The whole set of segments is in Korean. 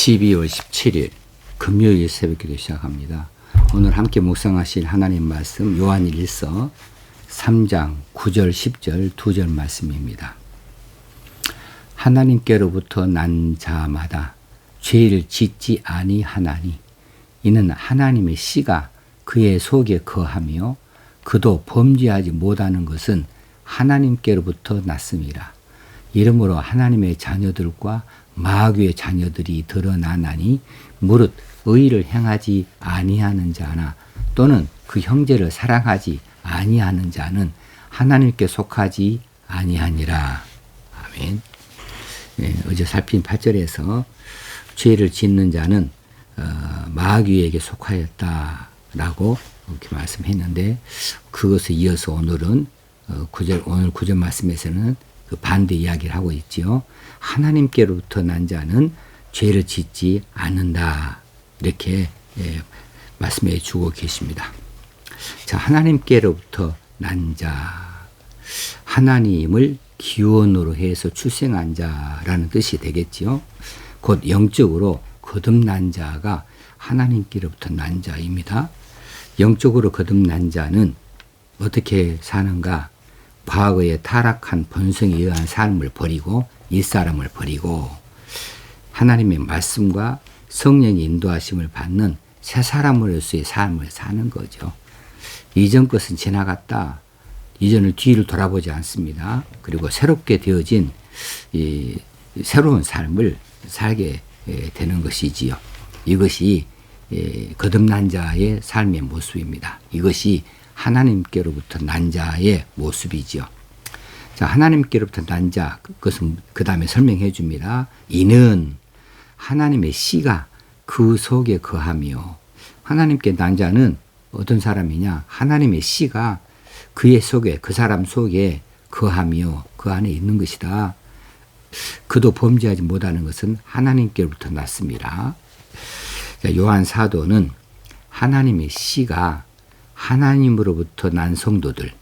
12월 17일 금요일 새벽기도 시작합니다. 오늘 함께 묵상하실 하나님 말씀 요한일서 3장 9절 10절 2절 말씀입니다. 하나님께로부터 난 자마다 죄를 짓지 아니하나니 이는 하나님의 씨가 그의 속에 거하며 그도 범죄하지 못하는 것은 하나님께로부터 났음이라. 이러므로 하나님의 자녀들과 마귀의 자녀들이 드러나나니 무릇 의를 행하지 아니하는 자나 또는 그 형제를 사랑하지 아니하는 자는 하나님께 속하지 아니하니라. 아멘. 네, 어제 살핀 8절에서 죄를 짓는 자는 마귀에게 속하였다라고 이렇게 말씀했는데, 그것을 이어서 오늘은 오늘 9절 말씀에서는 그 반대 이야기를 하고 있지요. 하나님께로부터 난 자는 죄를 짓지 않는다, 이렇게 말씀해 주고 계십니다. 자, 하나님께로부터 난 자, 하나님을 기원으로 해서 출생한 자라는 뜻이 되겠지요. 곧 영적으로 거듭난 자가 하나님께로부터 난 자입니다. 영적으로 거듭난 자는 어떻게 사는가? 과거의 타락한 본성에 의한 삶을 버리고 옛사람을 버리고 하나님의 말씀과 성령의 인도하심을 받는 새 사람으로서의 삶을 사는 거죠. 이전 것은 지나갔다. 이전을 뒤를 돌아보지 않습니다. 그리고 새롭게 되어진 이 새로운 삶을 살게 되는 것이지요. 이것이 거듭난 자의 삶의 모습입니다. 이것이 하나님께로부터 난 자의 모습이지요. 자, 하나님께로부터 난 자, 그것은 그 다음에 설명해 줍니다. 이는 하나님의 씨가 그 속에 거하며, 하나님께 난 자는 어떤 사람이냐? 하나님의 씨가 그의 속에, 그 사람 속에 거하며 그 안에 있는 것이다. 그도 범죄하지 못하는 것은 하나님께로부터 났습니다. 자, 요한 사도는 하나님의 씨가 하나님으로부터 난 성도들,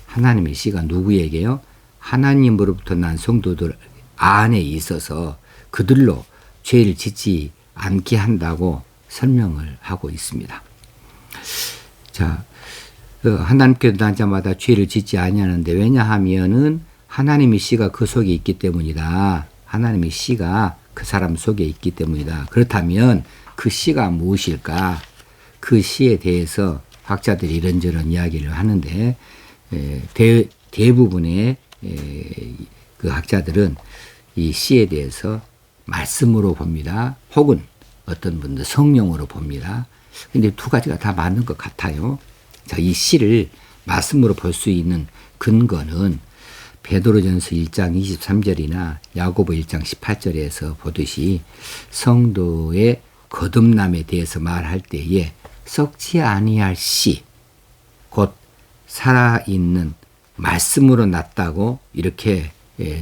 하나님의 씨가 누구에게요? 하나님으로부터 난 성도들 안에 있어서 그들로 죄를 짓지 않게 한다고 설명을 하고 있습니다. 자, 하나님께로 난 자마다 죄를 짓지 아니하는데, 왜냐하면은 하나님의 씨가 그 속에 있기 때문이다. 하나님의 씨가 그 사람 속에 있기 때문이다. 그렇다면 그 씨가 무엇일까? 그 씨에 대해서 학자들이 이런저런 이야기를 하는데, 대부분의 그 학자들은 이 씨에 대해서 말씀으로 봅니다. 혹은 어떤 분들 성령으로 봅니다. 근데 두 가지가 다 맞는 것 같아요. 자, 이 씨를 말씀으로 볼 수 있는 근거는 베드로전서 1장 23절이나 야고보 1장 18절에서 보듯이 성도의 거듭남에 대해서 말할 때에 썩지 아니할 씨, 곧 살아있는 말씀으로 났다고 이렇게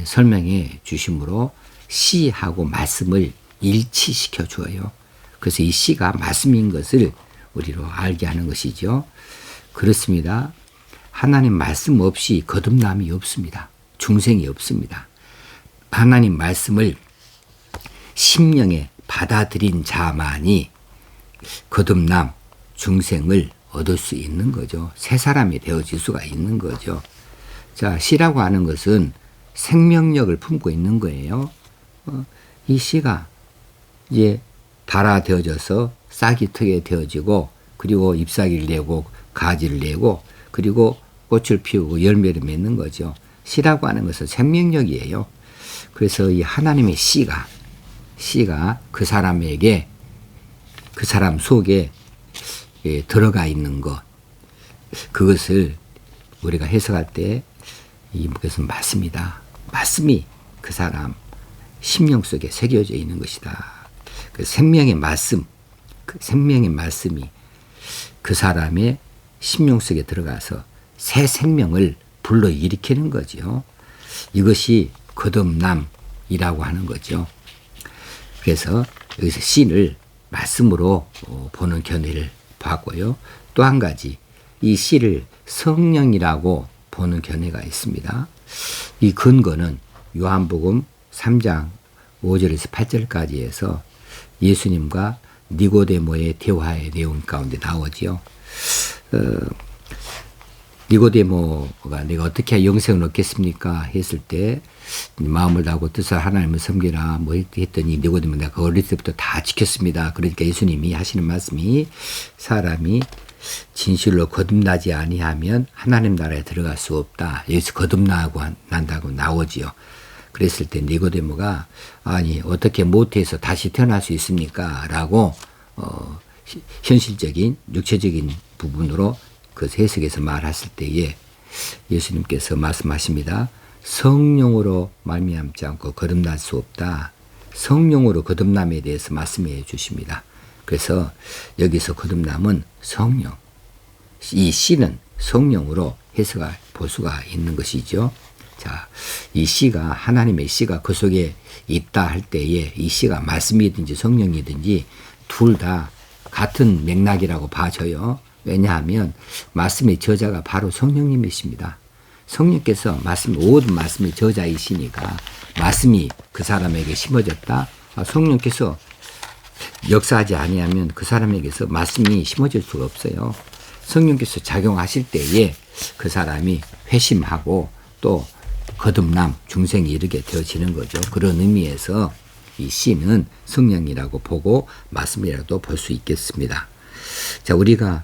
설명해 주심으로 씨하고 말씀을 일치시켜 주어요. 그래서 이 씨가 말씀인 것을 우리로 알게 하는 것이죠. 그렇습니다. 하나님 말씀 없이 거듭남이 없습니다. 중생이 없습니다. 하나님 말씀을 심령에 받아들인 자만이 거듭남, 중생을 얻을 수 있는 거죠. 새 사람이 되어질 수가 있는 거죠. 자, 씨라고 하는 것은 생명력을 품고 있는 거예요. 이 씨가 이제 발아되어져서 싹이 트게 되어지고, 그리고 잎사귀를 내고 가지를 내고, 그리고 꽃을 피우고 열매를 맺는 거죠. 씨라고 하는 것은 생명력이에요. 그래서 이 하나님의 씨가 그 사람에게, 그 사람 속에 들어가 있는 것, 그것을 우리가 해석할 때 이것은 맞습니다. 말씀이 그 사람 심령 속에 새겨져 있는 것이다. 그 생명의 말씀, 그 생명의 말씀이 그 사람의 심령 속에 들어가서 새 생명을 불러일으키는 거죠. 이것이 거듭남이라고 하는 거죠. 그래서 여기서 씨를 말씀으로 보는 견해를 봤고요. 또 한 가지, 이 씨를 성령이라고 보는 견해가 있습니다. 이 근거는 요한복음 3장 5절에서 8절까지 해서 예수님과 니고데모의 대화의 내용 가운데 나오지요. 니고데모가 내가 어떻게 영생을 얻겠습니까? 했을 때 마음을 다하고 뜻을 하나님을 섬기라 뭐 했더니 니고데모 내가 어릴 때부터 다 지켰습니다. 그러니까 예수님이 하시는 말씀이 사람이 진실로 거듭나지 아니하면 하나님 나라에 들어갈 수 없다. 여기서 거듭나고 난다고 나오지요. 그랬을 때 니고데모가 아니 어떻게 모태에서 다시 태어날 수 있습니까? 라고 현실적인 육체적인 부분으로 그 해석에서 말했을 때에 예수님께서 말씀하십니다. 성령으로 말미암지 않고 거듭날 수 없다. 성령으로 거듭남에 대해서 말씀해 주십니다. 그래서 여기서 거듭남은 성령, 이 씨는 성령으로 해석할 볼 수가 있는 것이죠. 자, 이 씨가 하나님의 씨가 그 속에 있다 할 때에 이 씨가 말씀이든지 성령이든지 둘 다 같은 맥락이라고 봐져요. 왜냐하면 말씀의 저자가 바로 성령님이십니다. 성령께서 모든 말씀의 저자이시니까 말씀이 그 사람에게 심어졌다. 성령께서 역사하지 아니하면 그 사람에게서 말씀이 심어질 수가 없어요. 성령께서 작용하실 때에 그 사람이 회심하고 또 거듭남, 중생에 이르게 되어지는 거죠. 그런 의미에서 이 씨는 성령이라고 보고 말씀이라도 볼 수 있겠습니다. 자, 우리가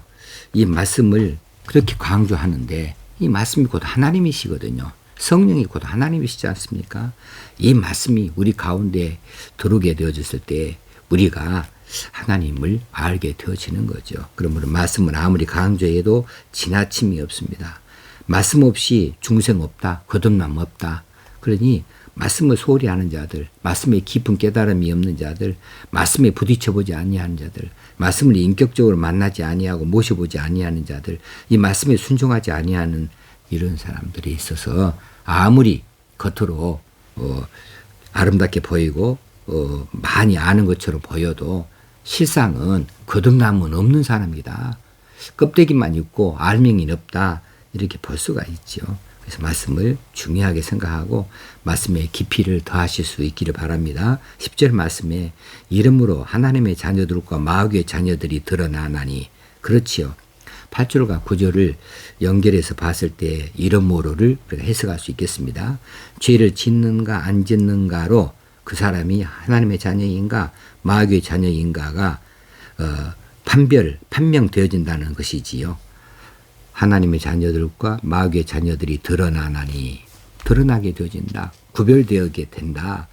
이 말씀을 그렇게 강조하는데 이 말씀이 곧 하나님이시거든요. 성령이 곧 하나님이시지 않습니까? 이 말씀이 우리 가운데 들어오게 되어졌을 때 우리가 하나님을 알게 되어지는 거죠. 그러므로 말씀은 아무리 강조해도 지나침이 없습니다. 말씀 없이 중생 없다, 거듭남 없다. 그러니 말씀을 소홀히 하는 자들, 말씀에 깊은 깨달음이 없는 자들, 말씀에 부딪혀보지 아니하는 자들, 말씀을 인격적으로 만나지 아니하고 모셔보지 아니하는 자들, 이 말씀에 순종하지 아니하는 이런 사람들이 있어서 아무리 겉으로 아름답게 보이고 많이 아는 것처럼 보여도 실상은 거듭남은 없는 사람이다. 껍데기만 있고 알맹이는 없다. 이렇게 볼 수가 있죠. 그래서 말씀을 중요하게 생각하고 말씀의 깊이를 더하실 수 있기를 바랍니다. 10절 말씀에 이름으로 하나님의 자녀들과 마귀의 자녀들이 드러나나니 그렇지요. 8절과 9절을 연결해서 봤을 때 이름으로를 우리가 해석할 수 있겠습니다. 죄를 짓는가 안 짓는가로 그 사람이 하나님의 자녀인가 마귀의 자녀인가가 판명되어진다는 것이지요. 하나님의 자녀들과 마귀의 자녀들이 드러나나니 드러나게 되어진다. 구별되게 된다.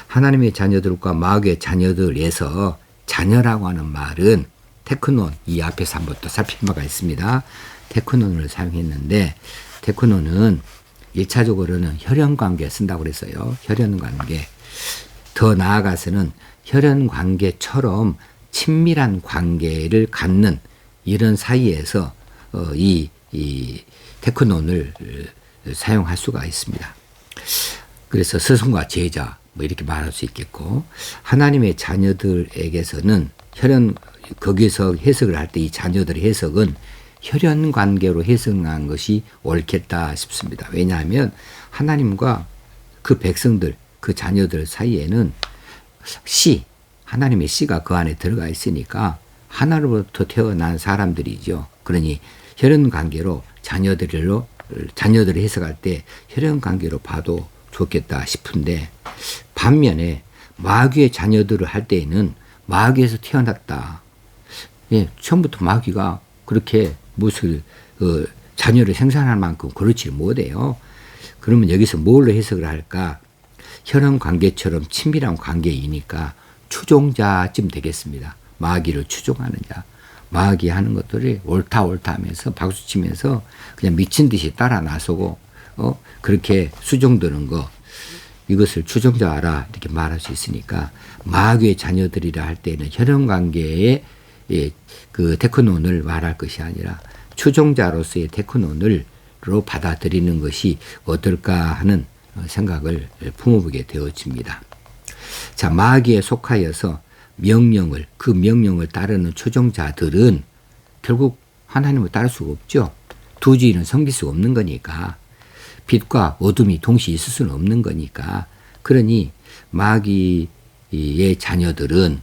하나님의 자녀들과 마귀의 자녀들에서 자녀라고 하는 말은 테크논, 이 앞에서 한번 또 살핀 바가 있습니다. 테크논을 사용했는데 테크논은 1차적으로는 혈연관계 쓴다고 그랬어요. 혈연관계. 더 나아가서는 혈연관계처럼 친밀한 관계를 갖는 이런 사이에서 이 테크논을 사용할 수가 있습니다. 그래서 스승과 제자 뭐 이렇게 말할 수 있겠고 하나님의 자녀들에게서는 거기서 해석을 할 때 이 자녀들의 해석은 혈연 관계로 해석한 것이 옳겠다 싶습니다. 왜냐하면 하나님과 그 백성들, 그 자녀들 사이에는 하나님의 씨가 그 안에 들어가 있으니까 하나로부터 태어난 사람들이죠. 그러니 혈연 관계로 자녀들을 해석할 때 혈연 관계로 봐도 좋겠다 싶은데 반면에 마귀의 자녀들을 할 때에는 마귀에서 태어났다. 예, 처음부터 마귀가 그렇게 자녀를 생산할 만큼 그렇지 못해요. 그러면 여기서 뭘로 해석을 할까? 혈연 관계처럼 친밀한 관계이니까 추종자쯤 되겠습니다. 마귀를 추종하는 자. 마귀 하는 것들이 옳다 하면서 박수치면서 그냥 미친 듯이 따라 나서고 그렇게 수종드는 거 이것을 추종자라 이렇게 말할 수 있으니까 마귀의 자녀들이라 할 때는 혈연관계의 그 테크논을 말할 것이 아니라 추종자로서의 테크논으로 받아들이는 것이 어떨까 하는 생각을 품어보게 되어집니다. 자, 마귀에 속하여서 그 명령을 따르는 추종자들은 결국 하나님을 따를 수가 없죠. 두 주인은 섬길 수가 없는 거니까. 빛과 어둠이 동시에 있을 수는 없는 거니까. 그러니 마귀의 자녀들은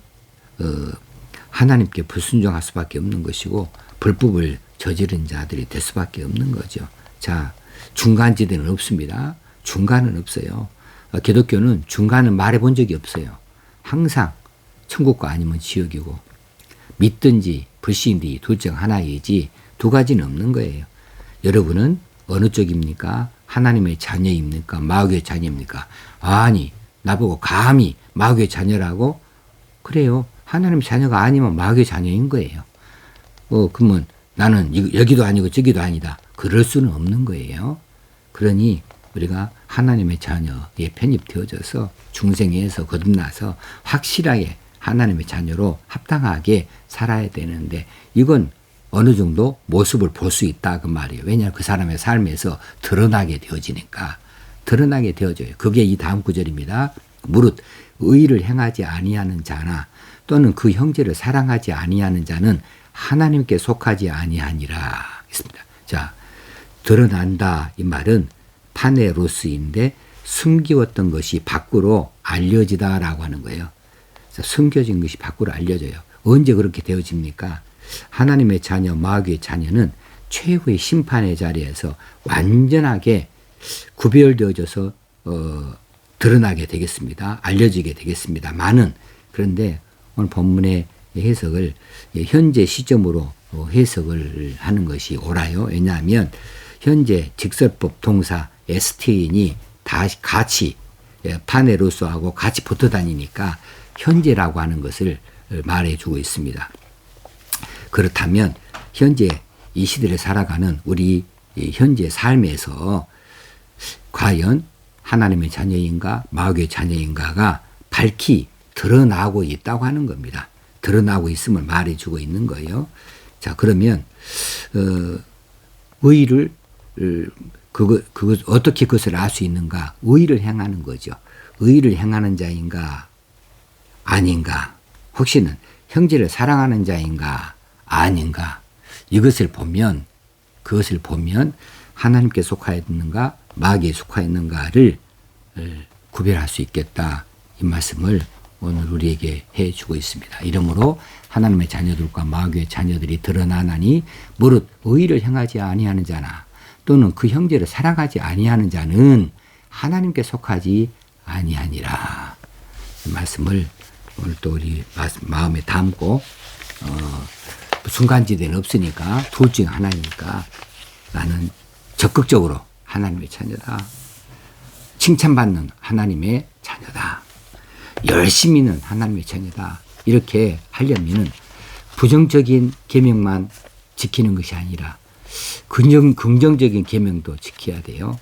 하나님께 불순종할 수밖에 없는 것이고 불법을 저지른 자들이 될 수밖에 없는 거죠. 자, 중간지대는 없습니다. 중간은 없어요. 기독교는 중간은 말해본 적이 없어요. 항상 천국과 아니면 지옥이고 믿든지 불신든지 둘 중 하나이지 두 가지는 없는 거예요. 여러분은 어느 쪽입니까? 하나님의 자녀입니까? 마귀의 자녀입니까? 아니, 나보고 감히 마귀의 자녀라고? 그래요. 하나님 자녀가 아니면 마귀의 자녀인 거예요. 그러면 나는 여기도 아니고 저기도 아니다. 그럴 수는 없는 거예요. 그러니 우리가 하나님의 자녀에 편입되어져서 중생에서 거듭나서 확실하게 하나님의 자녀로 합당하게 살아야 되는데 이건 어느 정도 모습을 볼 수 있다 그 말이에요. 왜냐하면 그 사람의 삶에서 드러나게 되어지니까. 드러나게 되어져요. 그게 이 다음 구절입니다. 무릇 의를 행하지 아니하는 자나 또는 그 형제를 사랑하지 아니하는 자는 하나님께 속하지 아니하니라 했습니다. 자, 드러난다 이 말은 파네로스인데 숨기웠던 것이 밖으로 알려지다라고 하는 거예요. 숨겨진 것이 밖으로 알려져요. 언제 그렇게 되어집니까? 하나님의 자녀, 마귀의 자녀는 최후의 심판의 자리에서 완전하게 구별되어져서 드러나게 되겠습니다. 알려지게 되겠습니다만은 그런데 오늘 본문의 해석을 현재 시점으로 해석을 하는 것이 옳아요. 왜냐하면 현재 직설법 동사 ST인이 다 같이 파네로스하고 같이 붙어 다니니까 현재라고 하는 것을 말해주고 있습니다. 그렇다면 현재 이 시대를 살아가는 우리 현재 삶에서 과연 하나님의 자녀인가 마귀의 자녀인가가 밝히 드러나고 있다고 하는 겁니다. 드러나고 있음을 말해주고 있는 거예요. 자, 그러면 의를 어떻게 그것을 알 수 있는가? 의를 행하는 거죠. 의를 행하는 자인가 아닌가? 혹시는 형제를 사랑하는 자인가 아닌가? 이것을 보면 그것을 보면 하나님께 속하였는가 마귀에 속하였는가를 구별할 수 있겠다. 이 말씀을 오늘 우리에게 해주고 있습니다. 이러므로 하나님의 자녀들과 마귀의 자녀들이 드러나나니 무릇 의를 행하지 아니하는 자나 또는 그 형제를 사랑하지 아니하는 자는 하나님께 속하지 아니하니라. 이 말씀을 오늘 또 우리 마음에 담고 순간지대는 없으니까 둘 중 하나니까 나는 적극적으로 하나님의 자녀다. 칭찬받는 하나님의 자녀다. 열심히는 하나님의 자녀다. 이렇게 하려면 부정적인 계명만 지키는 것이 아니라 긍정적인 계명도 지켜야 돼요.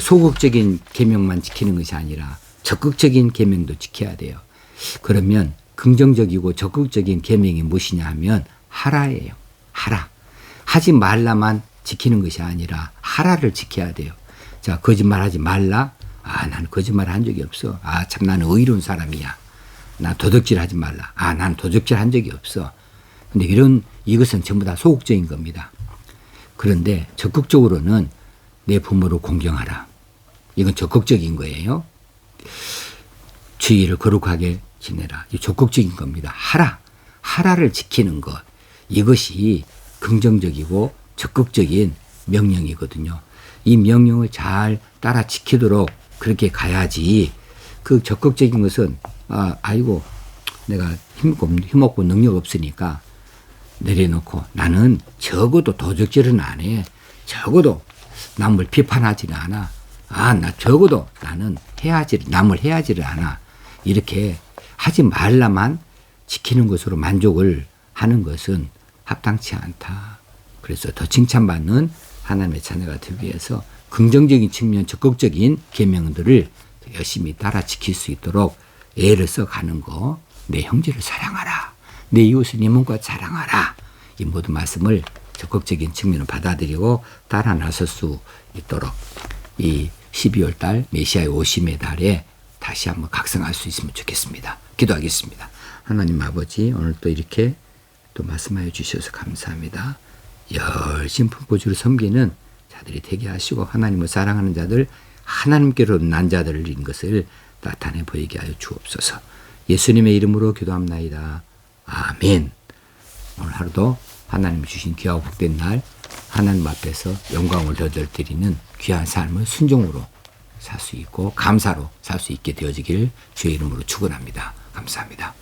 소극적인 계명만 지키는 것이 아니라 적극적인 계명도 지켜야 돼요. 그러면 긍정적이고 적극적인 계명이 무엇이냐 하면 하라예요. 하라. 하지 말라만 지키는 것이 아니라 하라를 지켜야 돼요. 자, 거짓말하지 말라. 나는 거짓말 한 적이 없어. 참 나는 의로운 사람이야. 나 도둑질하지 말라. 나는 도둑질 한 적이 없어. 근데 이것은 전부 다 소극적인 겁니다. 그런데 적극적으로는 내 부모를 공경하라. 이건 적극적인 거예요. 주의를 거룩하게 지내라. 이 적극적인 겁니다. 하라. 하라를 지키는 것. 이것이 긍정적이고 적극적인 명령이거든요. 이 명령을 잘 따라 지키도록 그렇게 가야지. 그 적극적인 것은 아이고 내가 힘없고 능력 없으니까 내려놓고 나는 적어도 도적질은 안 해. 적어도 남을 비판하지는 않아. 나 적어도 나는 남을 해하지를 않아. 이렇게 하지 말라만 지키는 것으로 만족을 하는 것은 합당치 않다. 그래서 더 칭찬받는 하나님의 자녀가 되기 위해서 긍정적인 측면, 적극적인 계명들을 열심히 따라 지킬 수 있도록 애를 써가는 거. 내 형제를 사랑하라. 내 이웃을 네 몸과 사랑하라. 이 모든 말씀을 적극적인 측면을 받아들이고 따라 나설 수 있도록 이 12월 달 메시아의 오심의 달에 다시 한번 각성할 수 있으면 좋겠습니다. 기도하겠습니다. 하나님 아버지, 오늘 또 이렇게 또 말씀하여 주셔서 감사합니다. 열심히 품고주를 섬기는 자들이 되게 하시고 하나님을 사랑하는 자들, 하나님께로 난 자들인 것을 나타내 보이게 하여 주옵소서. 예수님의 이름으로 기도합나이다. 아멘. 오늘 하루도 하나님이 주신 귀하고 복된 날 하나님 앞에서 영광을 드리는 귀한 삶을 순종으로 살 수 있고 감사로 살 수 있게 되어지길 주의 이름으로 축원합니다. 감사합니다.